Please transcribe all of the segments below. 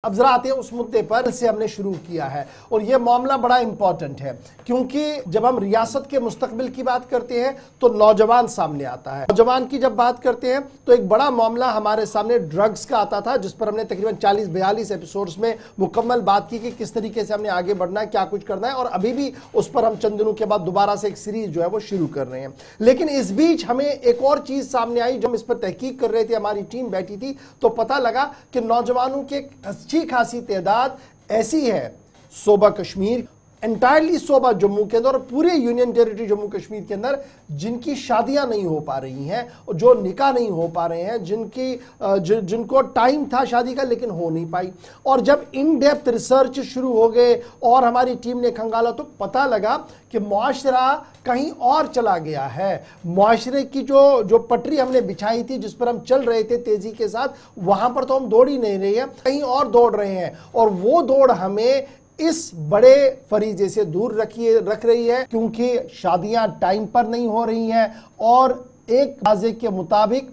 अब जरा आते हैं उस मुद्दे पर से हमने शुरू किया है और यह मामला बड़ा इंपॉर्टेंट है क्योंकि जब हम रियासत के मुस्तकबिल की बात करते हैं तो नौजवान सामने आता है। नौजवान की जब बात करते हैं तो एक बड़ा मामला हमारे सामने ड्रग्स का आता था, जिस पर हमने तकरीबन 40-42 एपिसोड्स में मुकम्मल बात की कि किस तरीके से हमने आगे बढ़ना है, क्या कुछ करना है, और अभी भी उस पर हम चंद दिनों के बाद दोबारा से एक सीरीज जो है वो शुरू कर रहे हैं। लेकिन इस बीच हमें एक और चीज सामने आई, जब हम इस पर तहकीक कर रहे थे, हमारी टीम बैठी थी, तो पता लगा कि नौजवानों के अच्छी खासी तादाद ऐसी है सूबा कश्मीर, एंटायरली सूबा जम्मू के अंदर और पूरे यूनियन टेरिटरी जम्मू कश्मीर के अंदर जिनकी शादियां नहीं हो पा रही हैं और जो निकाह नहीं हो पा रहे हैं, जिनको टाइम था शादी का लेकिन हो नहीं पाई। और जब इन डेप्थ रिसर्च शुरू हो गए और हमारी टीम ने खंगाला तो पता लगा कि मुआशरा कहीं और चला गया है। मुआशरे की जो पटरी हमने बिछाई थी, जिस पर हम चल रहे थे तेजी के साथ, वहां पर तो हम दौड़ ही नहीं रहे हैं, कहीं और दौड़ रहे हैं। और वो दौड़ हमें इस बड़े फरीजे से दूर रख रही है क्योंकि शादियां टाइम पर नहीं हो रही हैं और एक अंदाजे के मुताबिक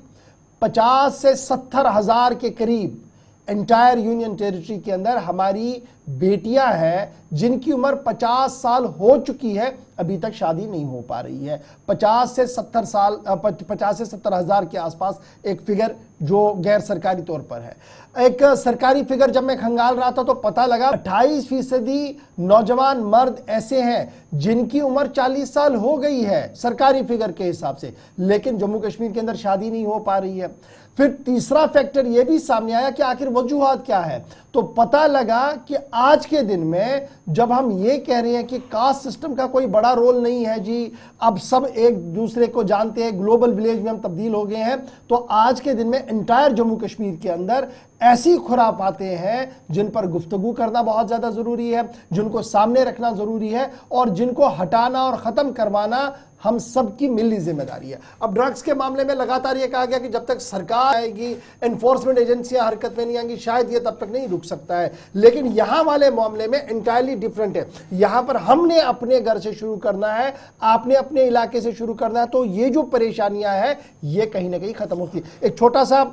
50 से 70 हजार के करीब एंटायर यूनियन टेरिटरी के अंदर हमारी बेटियां हैं जिनकी उम्र 50 साल हो चुकी है, अभी तक शादी नहीं हो पा रही है। 50 से 70 हजार के आसपास एक फिगर जो गैर सरकारी तौर पर है। एक सरकारी फिगर जब मैं खंगाल रहा था तो पता लगा 28% नौजवान मर्द ऐसे हैं जिनकी उम्र 40 साल हो गई है सरकारी फिगर के हिसाब से, लेकिन जम्मू कश्मीर के अंदर शादी नहीं हो पा रही है। फिर तीसरा फैक्टर यह भी सामने आया कि आखिर वजूहात क्या है, तो पता लगा कि आज के दिन में जब हम ये कह रहे हैं कि कास्ट सिस्टम का कोई बड़ा रोल नहीं है जी, अब सब एक दूसरे को जानते हैं, ग्लोबल विलेज में हम तब्दील हो गए हैं, तो आज के दिन में एंटायर जम्मू कश्मीर के अंदर ऐसी खुराफातें हैं जिन पर गुफ्तगू करना बहुत ज्यादा जरूरी है, जिनको सामने रखना जरूरी है और जिनको हटाना और खत्म करवाना हम सबकी मिली जिम्मेदारी है। अब ड्रग्स के मामले में लगातार यह कहा गया कि जब तक सरकार आएगी, एनफोर्समेंट एजेंसियां हरकत में नहीं आएंगी, शायद यह तब तक नहीं रुक सकता है। लेकिन यहां वाले मामले में इंटायरली डिफरेंट है। यहां पर हमने अपने घर से शुरू करना है, आपने अपने इलाके से शुरू करना है, तो ये जो परेशानियां हैं ये कहीं ना कहीं खत्म होती है। एक छोटा सा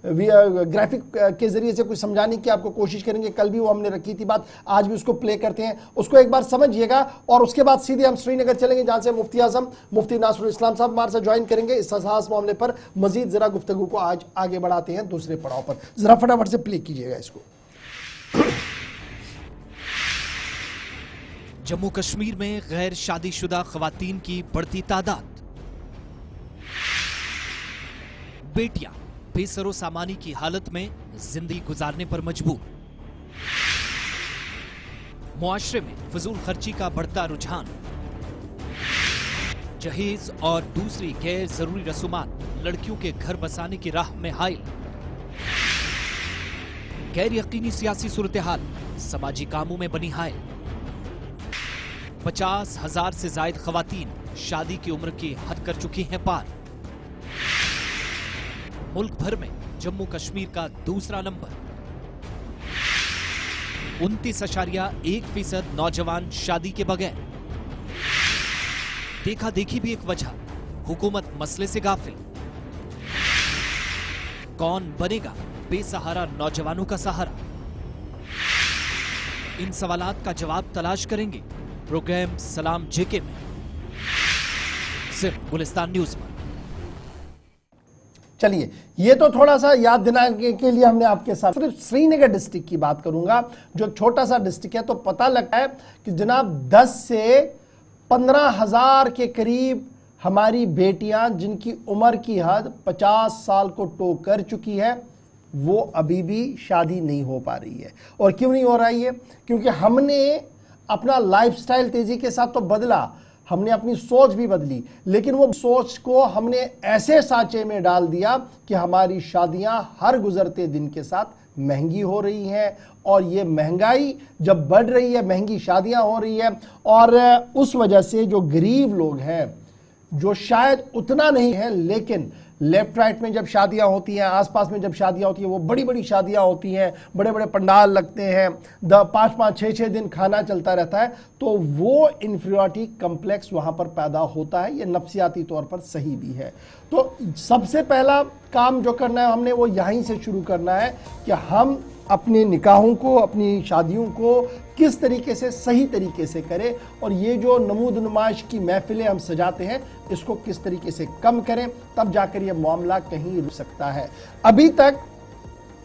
ग्राफिक के जरिए से कुछ समझाने की आपको कोशिश करेंगे। कल भी वो हमने रखी थी बात, आज भी उसको प्ले करते हैं, उसको एक बार समझिएगा और उसके बाद सीधे हम श्रीनगर चलेंगे जहां से मुफ्ती आजम मुफ्ती नासरुल इस्लाम साहब हमारे साथ ज्वाइन करेंगे। इस हसास मामले पर मजीद जरा गुफ्तगू को आज आगे बढ़ाते हैं दूसरे पड़ाव पर। जरा फटाफट से प्ले कीजिएगा इसको। जम्मू कश्मीर में गैर शादीशुदा खवातीन की बढ़ती तादाद, बेटियां बेसरो सामानी की हालत में जिंदगी गुजारने पर मजबूर, मुआशरे में फजूल खर्ची का बढ़ता रुझान, जहेज और दूसरी गैर जरूरी रसूमात लड़कियों के घर बसाने की राह में हाइल, गैर यकीनी सियासी सूरत हाल समाजी कामों में बनी हाइल, 50 हजार से जायद खवातीन शादी की उम्र की हद कर चुकी हैं पार, मुल्क भर में जम्मू कश्मीर का दूसरा नंबर, 29.1% नौजवान शादी के बगैर, देखा देखी भी एक वजह, हुकूमत मसले से गाफिल, कौन बनेगा बेसहारा नौजवानों का सहारा? इन सवालात का जवाब तलाश करेंगे प्रोग्राम सलाम जेके में, सिर्फ गुलिस्तान न्यूज पर। चलिए, ये तो थोड़ा सा याद दिलाने के लिए हमने आपके साथ सिर्फ श्रीनगर डिस्ट्रिक्ट की बात करूंगा, जो छोटा सा डिस्ट्रिक्ट है। तो पता लगता है कि जनाब 10 से 15 हजार के करीब हमारी बेटियां जिनकी उम्र की हद 50 साल को टो कर चुकी है, वो अभी भी शादी नहीं हो पा रही है। और क्यों नहीं हो रही है? क्योंकि हमने अपना लाइफस्टाइल तेजी के साथ तो बदला, हमने अपनी सोच भी बदली, लेकिन वो सोच को हमने ऐसे सांचे में डाल दिया कि हमारी शादियां हर गुजरते दिन के साथ महंगी हो रही हैं। और ये महंगाई जब बढ़ रही है, महंगी शादियां हो रही है, और उस वजह से जो गरीब लोग हैं, जो शायद उतना नहीं है, लेकिन लेफ्ट राइट में जब शादियां होती हैं, आसपास में जब शादियां होती हैं, वो बड़ी बड़ी शादियां होती हैं, बड़े बड़े पंडाल लगते हैं, 5-5, 6-6 दिन खाना चलता रहता है, तो वो इन्फीरियरिटी कम्प्लेक्स वहां पर पैदा होता है। ये नफ्सियाती तौर पर सही भी है। तो सबसे पहला काम जो करना है हमने, वो यहीं से शुरू करना है कि हम अपने निकाहों को, अपनी शादियों को किस तरीके से सही तरीके से करें, और ये जो नमूद नुमाइश की महफिलें हम सजाते हैं इसको किस तरीके से कम करें, तब जाकर ये मामला कहीं रुक सकता है। अभी तक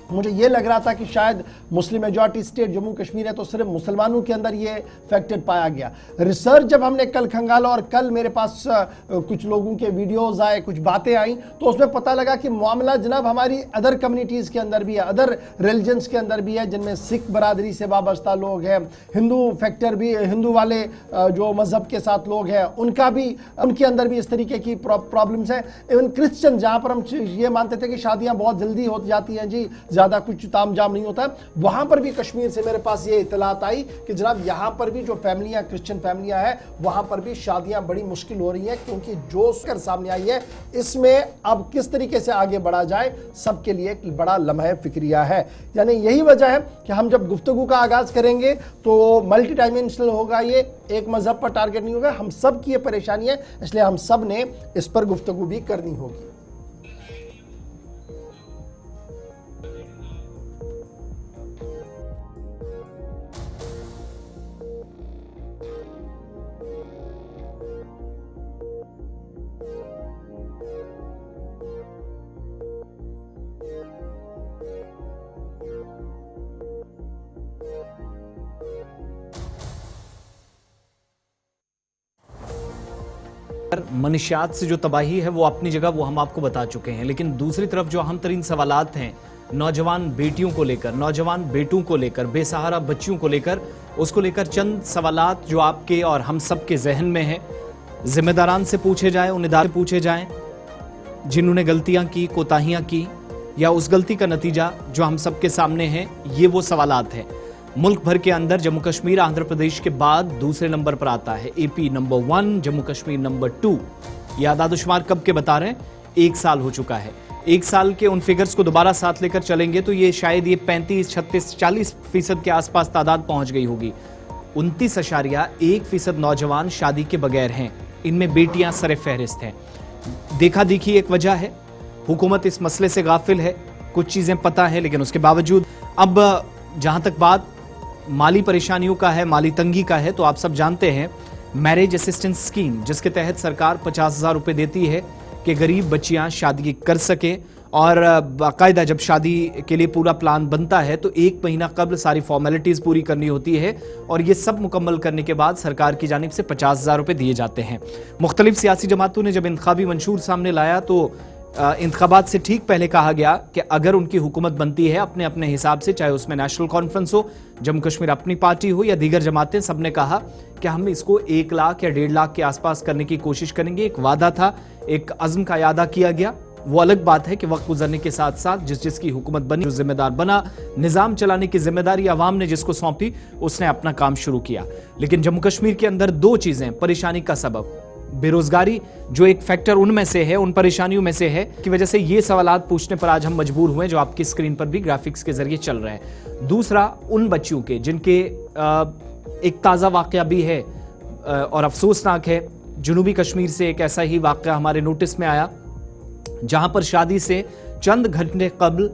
मुझे ये लग रहा था कि शायद Muslim majority state Jammu Kashmir है तो सिर्फ मुसलमानों के अंदर ये फैक्टर पाया गया। रिसर्च जब हमने कल खंगाला और कल मेरे पास कुछ लोगों के वीडियोस आए, कुछ बातें आई, तो उसमें पता लगा कि मामला जनाब हमारी अदर कम्युनिटीज के अंदर भी है, अदर रिलीजन्स के अंदर भी है, जिनमें सिख बरादरी से वाबस्ता लोग हैं, हिंदू फैक्टर भी, हिंदू वाले जो मजहब के साथ लोग हैं उनके अंदर भी इस तरीके की प्रॉब्लम्स हैं। इवन क्रिश्चियन, जहां पर हम ये मानते थे कि शादियां बहुत जल्दी हो जाती हैं जी, ज्यादा कुछ तामझाम नहीं होता, वहां पर भी कश्मीर से मेरे पास ये इतलात आई कि जनाब यहां पर भी जो फैमिलियां, क्रिश्चियन फैमिलियां हैं, वहां पर भी शादियां बड़ी मुश्किल हो रही हैं, क्योंकि जो कर सामने आई है इसमें अब किस तरीके से आगे बढ़ा जाए सबके लिए एक बड़ा लम्हा फिक्रिया है। यानी यही वजह है कि हम जब गुफ्तगू का आगाज करेंगे तो मल्टी डायमेंशनल होगा, ये एक मजहब पर टारगेट नहीं होगा, हम सब की ये परेशानी है, इसलिए हम सब ने इस पर गुफ्तगू भी करनी होगी। मनुष्यात से जो तबाही है वो अपनी जगह, वो हम आपको बता चुके हैं, लेकिन दूसरी तरफ जो अहम तरीन सवालात हैं नौजवान बेटियों को लेकर, नौजवान बेटों को लेकर, बेसहारा बच्चियों को लेकर, उसको लेकर चंद सवालात जो आपके और हम सब के जहन में है, जिम्मेदारान से पूछे जाएं, उन इदारे से पूछे जाएं जिन्होंने गलतियां की, कोताहियां की, या उस गलती का नतीजा जो हम सब के सामने है। ये वो सवालात हैं। मुल्क भर के अंदर जम्मू कश्मीर आंध्र प्रदेश के बाद दूसरे नंबर पर आता है। AP number 1, Jammu Kashmir number 2। ये आदादुशुमार कब के बता रहे हैं? 1 साल हो चुका है। 1 साल के उन फिगर्स को दोबारा साथ लेकर चलेंगे तो ये शायद ये 35, 36, 40% के आसपास तादाद पहुंच गई होगी। 29.1% नौजवान शादी के बगैर हैं, इनमें बेटियां सरे फहरिस्त हैं। देखा देखी एक वजह है, हुकूमत इस मसले से गाफिल है, कुछ चीजें पता है लेकिन उसके बावजूद। अब जहां तक बात माली परेशानियों का है, माली तंगी का है, तो आप सब जानते हैं मैरिज असिस्टेंस स्कीम, जिसके तहत सरकार 50,000 रुपए देती है कि गरीब बच्चियां शादी कर सके, और बाकायदा जब शादी के लिए पूरा प्लान बनता है तो 1 महीना कबल सारी फॉर्मेलिटीज पूरी करनी होती है, और ये सब मुकम्मल करने के बाद सरकार की जानिब से 50,000 रुपए दिए जाते हैं। मुख्तलिफ सियासी जमातों ने जब इंतखाबी मंशूर सामने लाया तो इंतखाबात से ठीक पहले कहा गया कि अगर उनकी हुकूमत बनती है अपने अपने हिसाब से, चाहे उसमें नेशनल कॉन्फ्रेंस हो, जम्मू कश्मीर अपनी पार्टी हो या दीगर जमातें, सबने कहा कि हम इसको 1 लाख या 1.5 लाख के आसपास करने की कोशिश करेंगे। एक वादा था, एक अज़्म का यादा किया गया। वो अलग बात है कि वक्त गुजरने के साथ साथ जिसकी हुकूमत बनी, जो जिम्मेदार बना, निजाम चलाने की जिम्मेदारी अवाम ने जिसको सौंपी, उसने अपना काम शुरू किया। लेकिन जम्मू कश्मीर के अंदर 2 चीजें परेशानी का सबब, बेरोजगारी जो एक फैक्टर उनमें से है, उन परेशानियों में से है, की वजह से ये सवालात पूछने पर आज हम मजबूर हुए, जो आपकी स्क्रीन पर भी ग्राफिक्स के जरिए चल रहे हैं। दूसरा, उन बच्चियों के जिनके एक ताज़ा वाकया भी है और अफसोसनाक है। जनूबी कश्मीर से एक ऐसा ही वाकया हमारे नोटिस में आया, जहां पर शादी से चंद घंटे कबल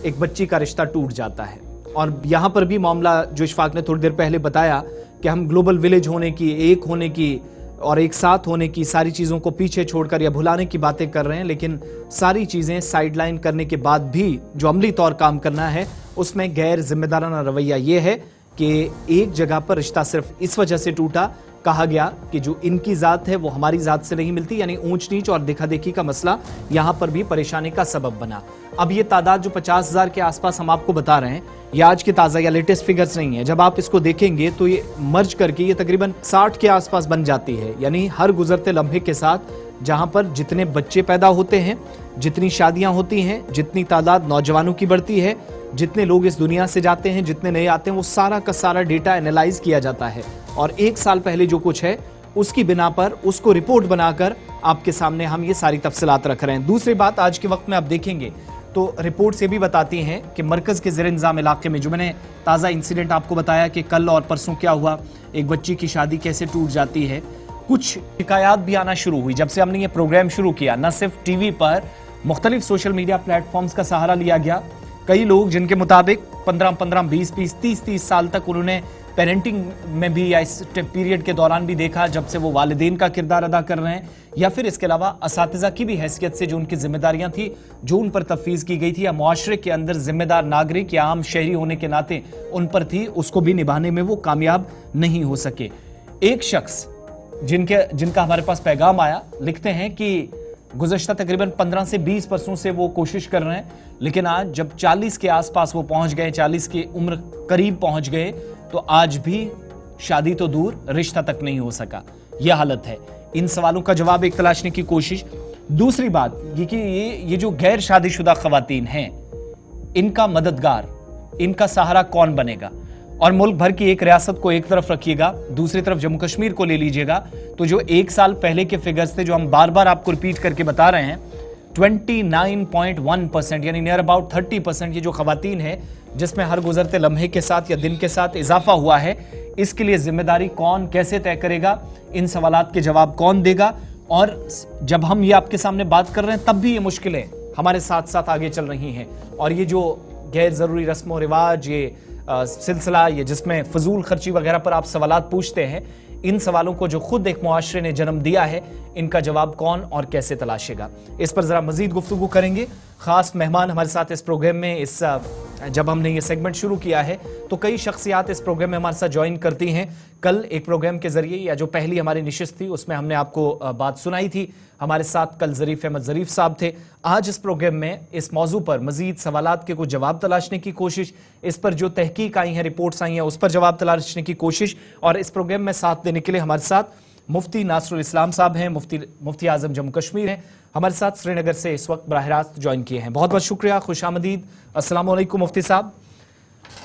एक बच्ची का रिश्ता टूट जाता है। और यहां पर भी मामला जो इशफाक ने थोड़ी देर पहले बताया कि हम ग्लोबल विलेज होने की, एक होने की और एक साथ होने की, सारी चीज़ों को पीछे छोड़कर या भुलाने की बातें कर रहे हैं, लेकिन सारी चीज़ें साइडलाइन करने के बाद भी जो अमली तौर काम करना है उसमें गैर जिम्मेदाराना रवैया ये है कि एक जगह पर रिश्ता सिर्फ इस वजह से टूटा, कहा गया कि जो इनकी ज़ात है वो हमारी ज़ात से नहीं मिलती, यानी ऊंच नीच और देखा देखी का मसला यहाँ पर भी परेशानी का सबब बना। अब ये तादाद जो 50,000 के आसपास हम आपको बता रहे हैं, ये आज के ताज़ा या लेटेस्ट फिगर्स नहीं है। जब आप इसको देखेंगे तो ये मर्ज करके ये तकरीबन 60 के आसपास बन जाती है। यानी हर गुजरते लम्हे के साथ जहां पर जितने बच्चे पैदा होते हैं, जितनी शादियां होती हैं, जितनी तादाद नौजवानों की बढ़ती है, जितने लोग इस दुनिया से जाते हैं, जितने नए आते हैं, वो सारा का सारा डेटा एनालाइज किया जाता है और 1 साल पहले जो कुछ है उसकी बिना पर उसको रिपोर्ट बनाकर आपके सामने हम ये सारी तफसीलात रख रहे हैं। दूसरी बात, आज के वक्त में आप देखेंगे तो रिपोर्ट्स ये भी बताती हैं कि मरकज के ज़ेर इंतज़ाम इलाके में, जो मैंने ताज़ा इंसिडेंट आपको बताया कि कल और परसों क्या हुआ, एक बच्ची की शादी कैसे टूट जाती है, कुछ शिकायत भी आना शुरू हुई जब से हमने ये प्रोग्राम शुरू किया। न सिर्फ टीवी पर, मुख्तलिफ सोशल मीडिया प्लेटफॉर्म्स का सहारा लिया गया, कई लोग जिनके मुताबिक 15-15, 20-20, 30-30 साल तक उन्होंने पेरेंटिंग में भी या इस पीरियड के दौरान भी देखा, जब से वो वालिदैन का किरदार अदा कर रहे हैं, या फिर इसके अलावा असातिज़ा की भी हैसियत से जो उनकी जिम्मेदारियां थी, जो उन पर तफवीज़ की गई थी, या मुआशरे के अंदर जिम्मेदार नागरिक या आम शहरी होने के नाते उन पर थी, उसको भी निभाने में वो कामयाब नहीं हो सके। एक शख्स जिनका हमारे पास पैगाम आया, लिखते हैं कि गुज़श्ता तकरीबन 15 से 20 वर्षों से वो कोशिश कर रहे हैं, लेकिन आज जब 40 के आसपास वो पहुंच गए, 40 की उम्र करीब पहुंच गए, तो आज भी शादी तो दूर, रिश्ता तक नहीं हो सका। यह हालत है। इन सवालों का जवाब एक तलाशने की कोशिश। दूसरी बात ये कि ये जो गैर शादीशुदा खवातीन हैं, इनका मददगार, इनका सहारा कौन बनेगा? और मुल्क भर की एक रियासत को एक तरफ रखिएगा, दूसरी तरफ जम्मू कश्मीर को ले लीजिएगा, तो जो एक साल पहले के फिगर्स थे, जो हम बार बार आपको रिपीट करके बता रहे हैं, 29.1% यानी नियर अबाउट 30% ये जो खवातीन है, जिसमें हर गुजरते लम्हे के साथ या दिन के साथ इजाफा हुआ है, इसके लिए जिम्मेदारी कौन कैसे तय करेगा? इन सवालात के जवाब कौन देगा? और जब हम ये आपके सामने बात कर रहे हैं, तब भी ये मुश्किलें हमारे साथ साथ आगे चल रही हैं। और ये जो गैर जरूरी रस्म और रिवाज, ये सिलसिला, ये जिसमें फजूल खर्ची वगैरह पर आप सवालात पूछते हैं, इन सवालों को जो खुद एक मुआशरे ने जन्म दिया है, इनका जवाब कौन और कैसे तलाशेगा? इस पर जरा मजीद गुफ्तगू करेंगे। खास मेहमान हमारे साथ इस प्रोग्राम में, जब हमने ये सेगमेंट शुरू किया है तो कई शख्सियात इस प्रोग्राम में हमारे साथ ज्वाइन करती हैं। कल एक प्रोग्राम के जरिए, या जो पहली हमारी निशिस्त थी, उसमें हमने आपको बात सुनाई थी। हमारे साथ कल ज़रीफ अहमद ज़रीफ साहब थे। आज इस प्रोग्राम में इस मौजू पर मजीद सवालात के कुछ जवाब तलाशने की कोशिश, इस पर जो तहकीक आई है, रिपोर्ट्स आई हैं, उस पर जवाब तलाशने की कोशिश। और इस प्रोग्राम में साथ देने के लिए हमारे साथ मुफ्ती नासरुल इस्लाम साहब हैं, मुफ्ती आजम जम्मू कश्मीर हैं, हमारे साथ श्रीनगर से इस वक्त बराह रास्त ज्वाइन किए हैं। बहुत बहुत शुक्रिया, खुशामदीद। अस्सलाम वालेकुम मुफ्ती साहब।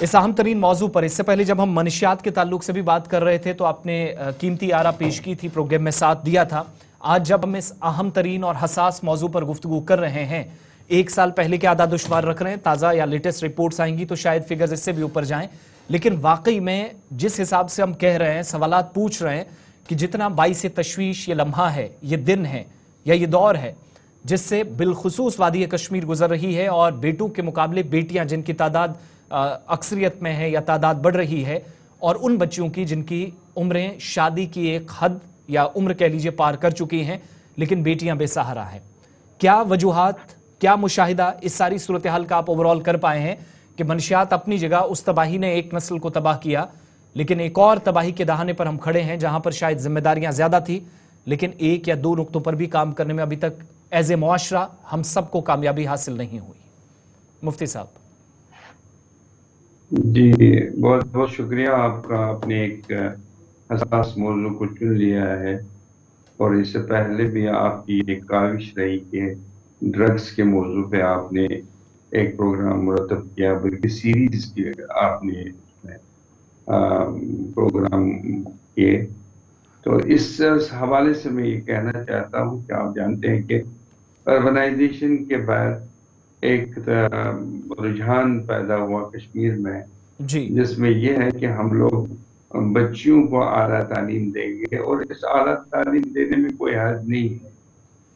इस अहम तरीन मौजू पर इससे पहले जब हम मनशियात के ताल्लुक से भी बात कर रहे थे, तो आपने कीमती आरा पेश की थी, प्रोग्राम में साथ दिया था। आज जब हम इस अहम तरीन और हसास मौजू पर गुफ्तगू कर रहे हैं, एक साल पहले के आदाद-ओ-शुमार रख रहे हैं, ताज़ा या लेटेस्ट रिपोर्ट्स आएंगी तो शायद फिगर्स इससे भी ऊपर जाएं, लेकिन वाकई में जिस हिसाब से हम कह रहे हैं, सवालात पूछ रहे हैं, कि जितना बाइसे तशवीश ये लम्हा है, ये दिन है या ये दौर है, जिससे बिलखुसूस वादी कश्मीर गुजर रही है, और बेटों के मुकाबले बेटियां जिनकी तादाद अक्सरियत में है या तादाद बढ़ रही है, और उन बच्चियों की जिनकी उम्रें शादी की एक हद या उम्र कह लीजिए पार कर चुकी हैं, लेकिन बेटियां बेसहारा हैं। क्या वजूहात, क्या मुशाहिदा इस सारी सूरत हाल का आप ओवरऑल कर पाए हैं कि मनशियात अपनी जगह, उस तबाही ने एक नस्ल को तबाह किया, लेकिन एक और तबाही के दहाने पर हम खड़े हैं, जहां पर शायद जिम्मेदारियां ज्यादा थी, लेकिन एक या दो नुक्तों पर भी काम करने में अभी तक एज ए मुआशरा हम सबको कामयाबी हासिल नहीं हुई। मुफ्ती साहब जी, बहुत बहुत शुक्रिया आपका। आपने एक हसास मौजू को चुन लिया है, और इससे पहले भी आपकी एक काविश रही कि ड्रग्स के मौजू पे आपने एक प्रोग्राम मुरतब किया, बल्कि सीरीज की आपने प्रोग्राम किए। तो इस हवाले से मैं ये कहना चाहता हूँ कि आप जानते हैं कि अर्बनाइजेशन के बाद एक रुझान पैदा हुआ कश्मीर में जी, जिसमें यह है कि हम लोग बच्चियों को आला तालीम देंगे, और इस आला तालीम देने में कोई हर्ज नहीं है,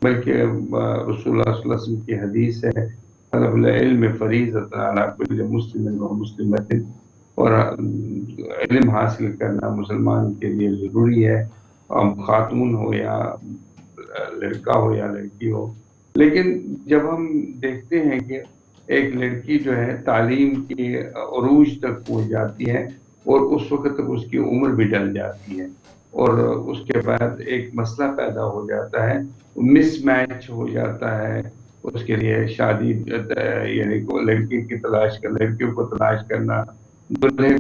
बल्कि रसूलुल्लाह सल्लल्लाहु अलैहि वसल्लम की हदीस है, तलबुल इल्म फरीज़तुन अला कुल्लि मुस्लिमिन व मुस्लिमतिन, और इल्म हासिल करना मुसलमान के लिए ज़रूरी है, खातून हो या लड़का हो या लड़की हो। लेकिन जब हम देखते हैं कि एक लड़की जो है तालीम की अरूज तक पहुंच जाती है, और उस वक्त तक उसकी उम्र भी डल जाती है, और उसके बाद एक मसला पैदा हो जाता है, मिसमैच हो जाता है, उसके लिए शादी यानी लड़की की तलाश कर, लड़कियों को तलाश करना, दुल्हे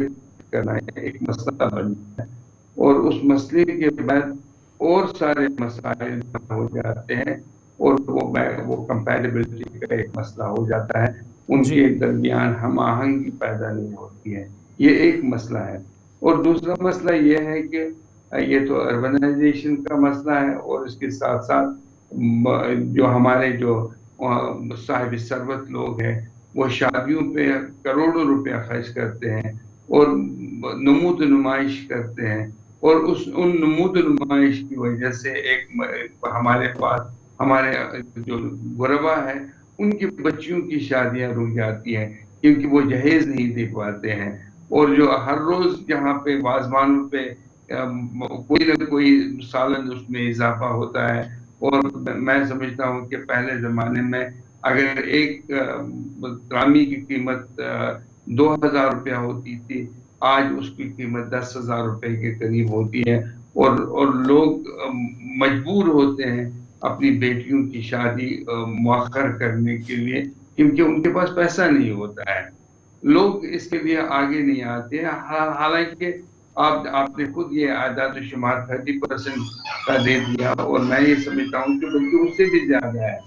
करना एक मसला बन जाता है, और उस मसले के बाद और सारे मसाइल हो जाते हैं, और वो कंपैटिबिलिटी का एक मसला हो जाता है, उनके दरमियान हम आहंगी पैदा नहीं होती है। ये एक मसला है। और दूसरा मसला ये है कि ये तो अर्बनाइजेशन का मसला है, और इसके साथ साथ जो हमारे जो साहिब सरवत लोग हैं, वो शादियों पे करोड़ों रुपया खर्च करते हैं और नमूद नुमाइश करते हैं, और उन नमूद नुमाइश की वजह से एक हमारे पास हमारे जो गुरबा है उनकी बच्चियों की शादियां रुक जाती हैं। क्योंकि वो जहेज नहीं दे पाते हैं। और जो हर रोज जहाँ पे वाजवानों पे कोई ना कोई सालन उसमें इजाफा होता है। और मैं समझता हूँ कि पहले जमाने में अगर एक त्रामी की कीमत 2,000 रुपया होती थी, आज उसकी कीमत 10,000 रुपए के करीब होती है। और लोग मजबूर होते हैं अपनी बेटियों की शादी मुअख्खर करने के लिए, क्योंकि उनके पास पैसा नहीं होता है। लोग इसके लिए आगे नहीं आते हैं। हालांकि आपने खुद ये आदाद शुमार 30% का दे दिया, और मैं ये समझता हूँ कि बल्कि उससे भी ज्यादा है।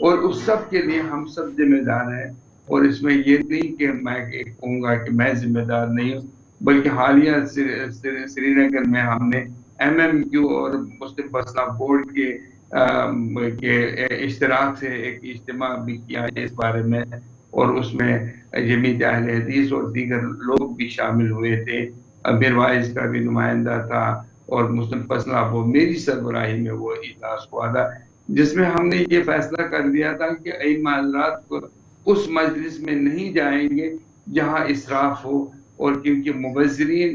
और उस सब के लिए हम सब जिम्मेदार हैं। और इसमें ये नहीं कि मैं कहूँगा कि मैं जिम्मेदार नहीं हूँ, बल्कि हालिया श्रीनगर में हमने MMQ और मुस्लिम मसला बोर्ड के इश्तराक से एक इज्तिमा भी किया है इस बारे में। और उसमें जमीयत अहले हदीस और दीगर लोग भी शामिल हुए थे। अमीर वाइज का भी नुमाइंदा था, और मुस्लिम मसला वो मेरी सरबराही में वो इजलास हुआ था, जिसमें हमने ये फैसला कर दिया था कि अइम्मा हज़रात को उस मजलिस में नहीं जाएंगे जहां इसराफ हो। और क्योंकि मुबज़्ज़िरीन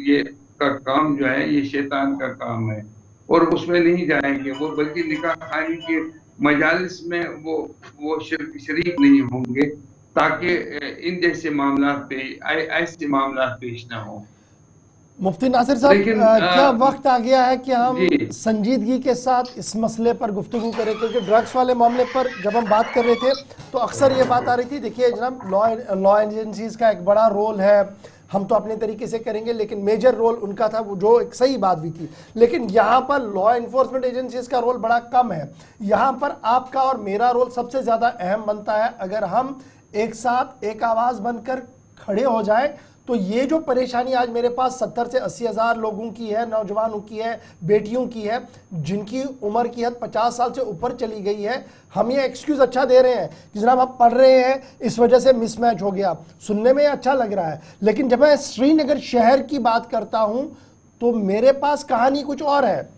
ये का काम जो है ये शैतान का काम है, और उसमें नहीं जाएंगे वो, बल्कि निकाह खानी के मजालिस में वो शरीक नहीं होंगे, ताकि इन जैसे मामला पे ऐसे मामला पेश ना हो। मुफ्ती नासिर साहब, लेकिन क्या वक्त आ गया है कि हम जी संजीदगी के साथ इस मसले पर गुफ्तगू करें? क्योंकि ड्रग्स वाले मामले पर जब हम बात कर रहे थे तो अक्सर ये बात आ रही थी, देखिए जनाब, लॉ एजेंसीज का एक बड़ा रोल है, हम तो अपने तरीके से करेंगे, लेकिन मेजर रोल उनका था, वो जो एक सही बात भी थी। लेकिन यहाँ पर लॉ इन्फोर्समेंट एजेंसीज का रोल बड़ा कम है। यहाँ पर आपका और मेरा रोल सबसे ज़्यादा अहम बनता है। अगर हम एक साथ एक आवाज़ बनकर खड़े हो जाए तो ये जो परेशानी आज मेरे पास 70 से 80 हज़ार लोगों की है, नौजवानों की है, बेटियों की है, जिनकी उम्र की हद 50 साल से ऊपर चली गई है, हम ये एक्सक्यूज़ अच्छा दे रहे हैं कि जनाब आप पढ़ रहे हैं इस वजह से मिसमैच हो गया, सुनने में अच्छा लग रहा है। लेकिन जब मैं श्रीनगर शहर की बात करता हूँ तो मेरे पास कहानी कुछ और है।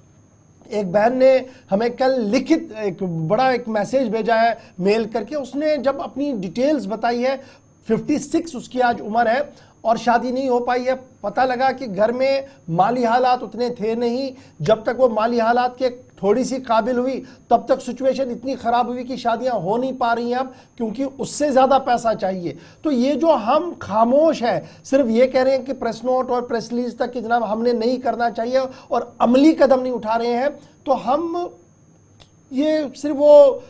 एक बहन ने हमें कल लिखित एक मैसेज भेजा है मेल करके, उसने जब अपनी डिटेल्स बताई है, 56 उसकी आज उम्र है और शादी नहीं हो पाई है। पता लगा कि घर में माली हालात उतने थे नहीं, जब तक वो माली हालात के थोड़ी सी काबिल हुई तब तक सिचुएशन इतनी ख़राब हुई कि शादियां हो नहीं पा रही हैं अब, क्योंकि उससे ज़्यादा पैसा चाहिए। तो ये जो हम खामोश है, सिर्फ ये कह रहे हैं कि प्रेस नोट और प्रेस रिलीज तक कि जनाब हमने नहीं करना चाहिए और अमली कदम नहीं उठा रहे हैं, तो हम ये सिर्फ वो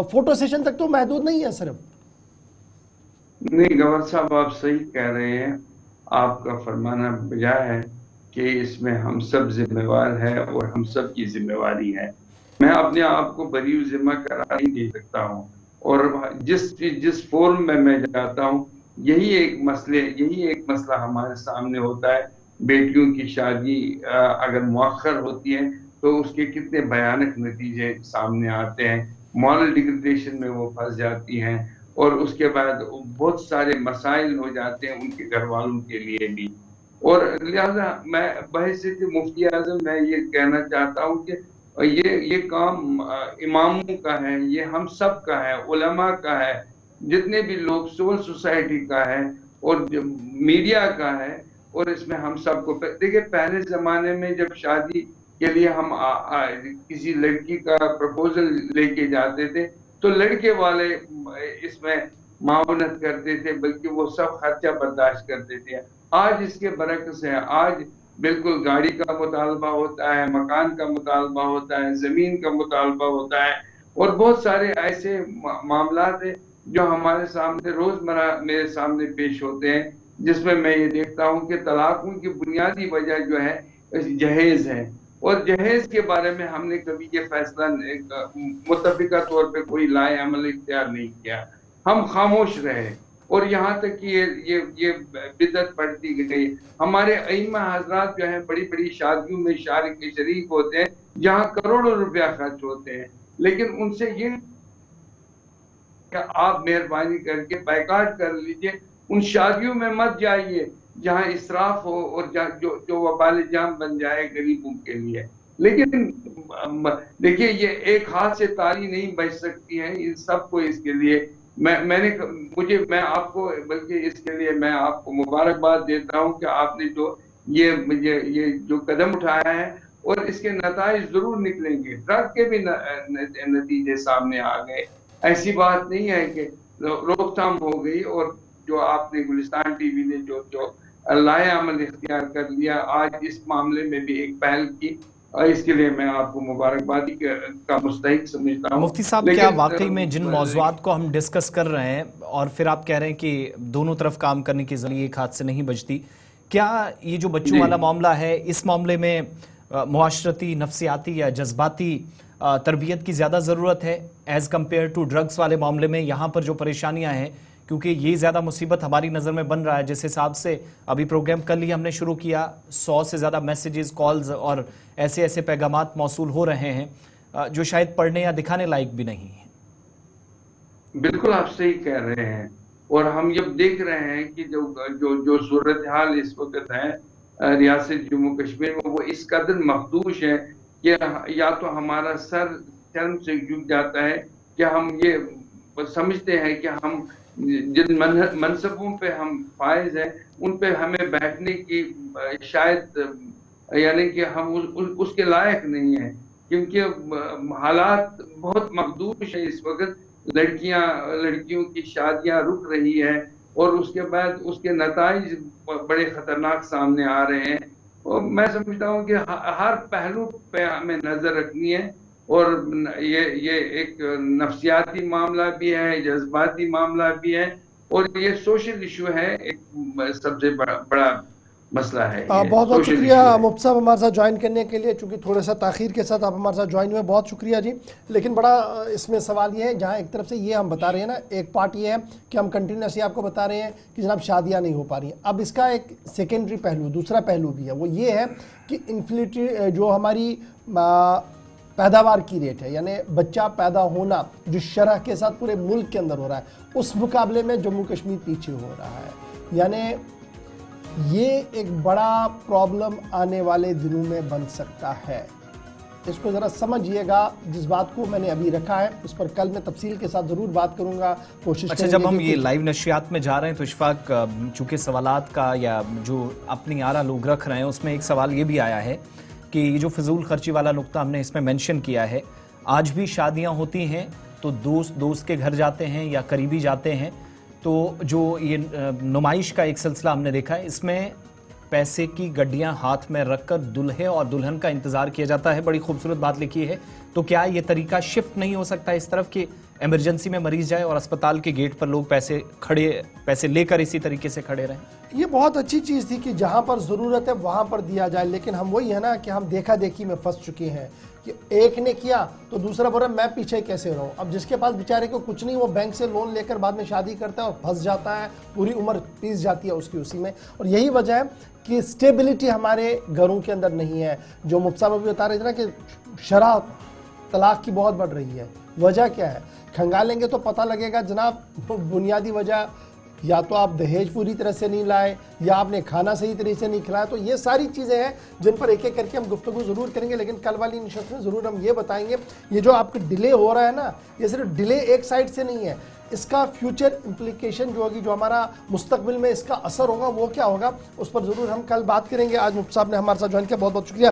फोटो सेशन तक तो महदूद नहीं है सिर्फ। नहीं गवर साहब, आप सही कह रहे हैं। आपका फरमाना बजा है कि इसमें हम सब जिम्मेवार हैं और हम सब की जिम्मेवारी है। मैं अपने आप को बरी जिम्मा करार नहीं दे सकता हूँ, और जिस फोरम में मैं जाता हूँ यही एक मसला हमारे सामने होता है। बेटियों की शादी अगर मुअख्खर होती है तो उसके कितने भयानक नतीजे सामने आते हैं। मॉरल डिग्रेडेशन में वो फंस जाती हैं, और उसके बाद बहुत सारे मसाइल हो जाते हैं उनके घर वालों के लिए भी। और लिहाजा मैं बहैसियत मुफ्ती आज़म मैं ये कहना चाहता हूँ कि ये काम इमामों का है, ये हम सब का है, उलमा का है, जितने भी लोग, सिविल सोसाइटी का है, और मीडिया का है। और इसमें हम सबको देखिए, पहले जमाने में जब शादी के लिए हम किसी लड़की का प्रपोजल लेके जाते थे तो लड़के वाले इसमें मावनत करते थे, बल्कि वो सब खर्चा बर्दाश्त करते थे। आज इसके बरक्स है। आज बिल्कुल गाड़ी का मुतालबा होता है, मकान का मुतालबा होता है, जमीन का मुतालबा होता है, और बहुत सारे ऐसे मामला है जो हमारे सामने रोजमर्रा मेरे सामने पेश होते हैं, जिसमें मैं ये देखता हूँ कि तलाकों की बुनियादी वजह जो है जहेज है। और जहेज के बारे में हमने कभी ये फैसला मुत्तफिका तौर पे कोई लाए अमल इख्तियार नहीं किया, हम खामोश रहे। और यहाँ तक कि ये बिदअत बढ़ती गई। हमारे अइम्मा हजरात जो है बड़ी बड़ी शादियों में शरीक होते हैं जहाँ करोड़ों रुपया खर्च होते हैं, लेकिन उनसे ये आप मेहरबानी करके बाइकाट कर लीजिए, उन शादियों में मत जाइए जहां इसराफ हो और जो वबाल जाम बन जाए गरीबों के लिए। लेकिन देखिए, ये एक हाथ से ताली नहीं बच सकती है, इन सबको इसके लिए मैं आपको, बल्कि इसके लिए मैं आपको मुबारकबाद देता हूं कि आपने जो ये जो कदम उठाया है, और इसके नताइज जरूर निकलेंगे। ड्रग के भी नतीजे सामने आ गए। ऐसी बात नहीं है कि रोकथाम हो गई, और जो आपने गुलिस्तान टीवी ने जो जो लाए अमल इख्तियार कर लिया, आज इस मामले में भी एक पहल की, और इसके लिए मैं आपको मुबारकबादी का मुस्तहिक समझता हूँ। मुफ्ती साहब, क्या वाकई में जिन मौज़ूआत को हम डिस्कस कर रहे हैं और फिर आप कह रहे हैं कि दोनों तरफ काम करने की जरिए एक हाथ से नहीं बजती, क्या ये जो बच्चों वाला मामला है, इस मामले में मुआशरती, नफ्सियाती या जज्बाती तरबियत की ज़्यादा ज़रूरत है एज़ कम्पेयर टू ड्रग्स वाले मामले में? यहाँ पर जो परेशानियाँ हैं, क्योंकि ये ज़्यादा मुसीबत हमारी नज़र में बन रहा है। जिस हिसाब से अभी प्रोग्राम कल ही हमने शुरू किया, 100 से ज़्यादा मैसेजेस, कॉल्स और ऐसे ऐसे पैगामात मौसूल हो रहे हैं जो शायद पढ़ने या दिखाने लायक भी नहीं है। बिल्कुल आप सही कह रहे हैं, और हम जब देख रहे हैं कि जो जो जो सूरत हाल इस वक्त है रियासत जम्मू कश्मीर में, वो इस कदर मखदूश है कि या तो हमारा सर शर्म से झुक जाता है कि हम ये समझते हैं कि हम जिन मनसबों पे हम फायज हैं, उन पे हमें बैठने की शायद, यानी कि हम उसके लायक नहीं है, क्योंकि हालात बहुत मखदूश है इस वक्त। लड़कियों की शादियां रुक रही है, और उसके बाद उसके नताइज बड़े खतरनाक सामने आ रहे हैं। और मैं समझता हूँ कि हर पहलू पे हमें नजर रखनी है, और ये एक नफ्सियाती मामला भी है, जज्बाती मामला भी है, और ये सोशल इशू है, एक सबसे बड़ा मसला है। बहुत बहुत शुक्रिया मुफ्ती साहब हमारे साथ ज्वाइन करने के लिए। चूंकि थोड़ा सा ताखीर के साथ आप हमारे साथ ज्वाइन हुए, बहुत शुक्रिया जी। लेकिन बड़ा इसमें सवाल ये है, जहाँ एक तरफ से ये हम बता रहे हैं ना, एक पार्ट ये है कि हम कंटिन्यूसली आपको बता रहे हैं कि जनाब शादियाँ नहीं हो पा रही हैं। अब इसका एक सेकेंडरी पहलू, दूसरा पहलू भी है, वो ये है कि इन्फ्लेटरी जो हमारी पैदावार की रेट है, यानी बच्चा पैदा होना जो शरह के साथ पूरे मुल्क के अंदर हो रहा है, उस मुकाबले में जम्मू कश्मीर पीछे हो रहा है। यानी ये एक बड़ा प्रॉब्लम आने वाले दिनों में बन सकता है। इसको ज़रा समझिएगा। जिस बात को मैंने अभी रखा है उस पर कल मैं तफसील के साथ ज़रूर बात करूंगा, कोशिश अच्छा, जब हम ये लाइव नशियात में जा रहे हैं तो इशफाक, चूँकि सवालात का या जो अपनी आरा लोग रख रहे हैं उसमें एक सवाल ये भी आया है कि ये जो फिजूल खर्ची वाला नुक्ता हमने इसमें मेंशन किया है, आज भी शादियाँ होती हैं तो दोस्त के घर जाते हैं या करीबी जाते हैं, तो जो ये नुमाइश का एक सिलसिला हमने देखा है, इसमें पैसे की गड्डियां हाथ में रखकर दूल्हे और दुल्हन का इंतजार किया जाता है। बड़ी खूबसूरत बात लिखी है। तो क्या ये तरीका शिफ्ट नहीं हो सकता इस तरफ कि इमरजेंसी में मरीज जाए और अस्पताल के गेट पर लोग पैसे लेकर इसी तरीके से खड़े रहें? ये बहुत अच्छी चीज़ थी कि जहाँ पर ज़रूरत है वहाँ पर दिया जाए, लेकिन हम वही है ना कि हम देखा देखी में फंस चुके हैं कि एक ने किया तो दूसरा बोल रहा है मैं पीछे कैसे रहूं। अब जिसके पास बेचारे को कुछ नहीं, वो बैंक से लोन लेकर बाद में शादी करता है और फंस जाता है, पूरी उम्र पीस जाती है उसकी उसी में। और यही वजह है कि स्टेबिलिटी हमारे घरों के अंदर नहीं है। जो मुफ्ती साहब अभी बता रहे थे ना कि शरह तलाक की बहुत बढ़ रही है, वजह क्या है? खंगालेंगे तो पता लगेगा जनाब। बुनियादी वजह या तो आप दहेज पूरी तरह से नहीं लाए, या आपने खाना सही तरीके से नहीं खिलाया। तो ये सारी चीज़ें हैं जिन पर एक एक करके हम गुफ्तगू ज़रूर करेंगे, लेकिन कल वाली नशिस्त में ज़रूर हम ये बताएंगे ये जो आपका डिले हो रहा है ना, ये सिर्फ डिले एक साइड से नहीं है, इसका फ्यूचर इम्प्लीकेशन जो होगी, जो हमारा मुस्तकबिल में इसका असर होगा वो क्या होगा, उस पर ज़रूर हम कल बात करेंगे। आज मुफ्ती साहब ने हमारे साथ ज्वाइन किया, बहुत बहुत शुक्रिया।